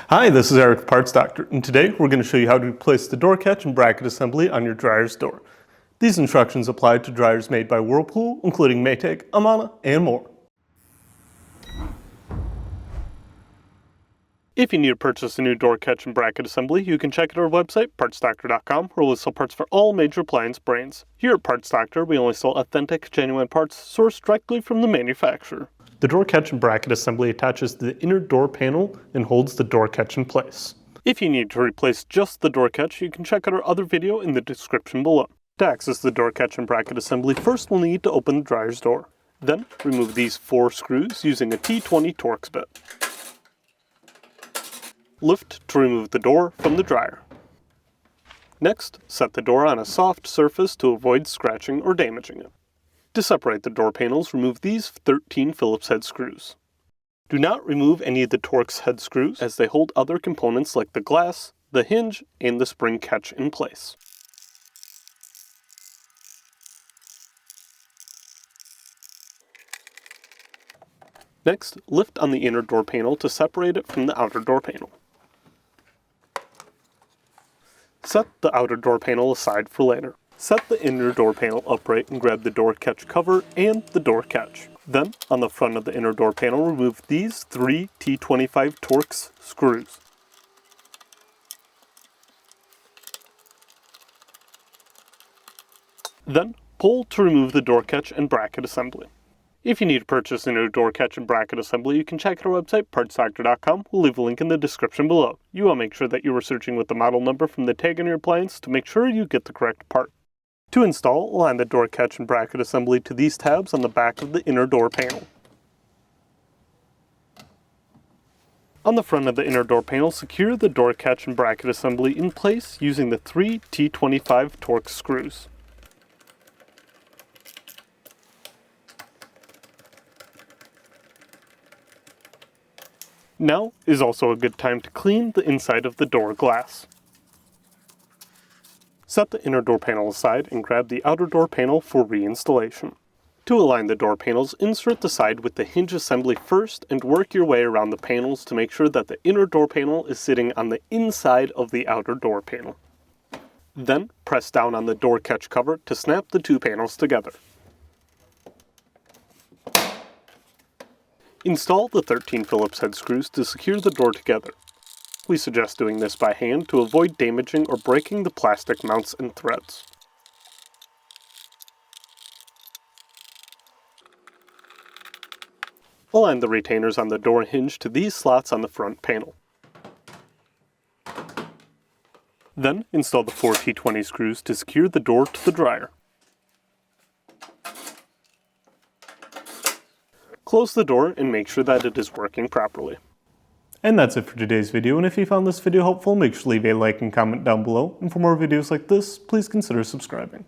Hi, this is Eric, the Parts Doctor, and today we're going to show you how to replace the door catch and bracket assembly on your dryer's door. These instructions apply to dryers made by Whirlpool, including Maytag, Amana, and more. If you need to purchase a new door catch and bracket assembly, you can check out our website, partsdoctor.com, where we sell parts for all major appliance brands. Here at Parts Doctor, we only sell authentic, genuine parts sourced directly from the manufacturer. The door catch and bracket assembly attaches to the inner door panel and holds the door catch in place. If you need to replace just the door catch, you can check out our other video in the description below. To access the door catch and bracket assembly, first we'll need to open the dryer's door. Then, remove these 4 screws using a T20 Torx bit. Lift to remove the door from the dryer. Next, set the door on a soft surface to avoid scratching or damaging it. To separate the door panels, remove these 13 Phillips head screws. Do not remove any of the Torx head screws as they hold other components like the glass, the hinge, and the spring catch in place. Next, lift on the inner door panel to separate it from the outer door panel. Set the outer door panel aside for later. Set the inner door panel upright and grab the door catch cover and the door catch. Then, on the front of the inner door panel, remove these 3 T25 Torx screws. Then, pull to remove the door catch and bracket assembly. If you need to purchase a new door catch and bracket assembly, you can check out our website, partsdoctor.com. We'll leave a link in the description below. You want to make sure that you are searching with the model number from the tag on your appliance to make sure you get the correct part. To install, align the door catch and bracket assembly to these tabs on the back of the inner door panel. On the front of the inner door panel, secure the door catch and bracket assembly in place using the 3 T25 Torx screws. Now is also a good time to clean the inside of the door glass. Set the inner door panel aside and grab the outer door panel for reinstallation. To align the door panels, insert the side with the hinge assembly first and work your way around the panels to make sure that the inner door panel is sitting on the inside of the outer door panel. Then, press down on the door catch cover to snap the 2 panels together. Install the 13 Phillips head screws to secure the door together. We suggest doing this by hand to avoid damaging or breaking the plastic mounts and threads. Align the retainers on the door hinge to these slots on the front panel. Then install the 4 T20 screws to secure the door to the dryer. Close the door and make sure that it is working properly. And that's it for today's video, and if you found this video helpful, make sure to leave a like and comment down below, and for more videos like this, please consider subscribing.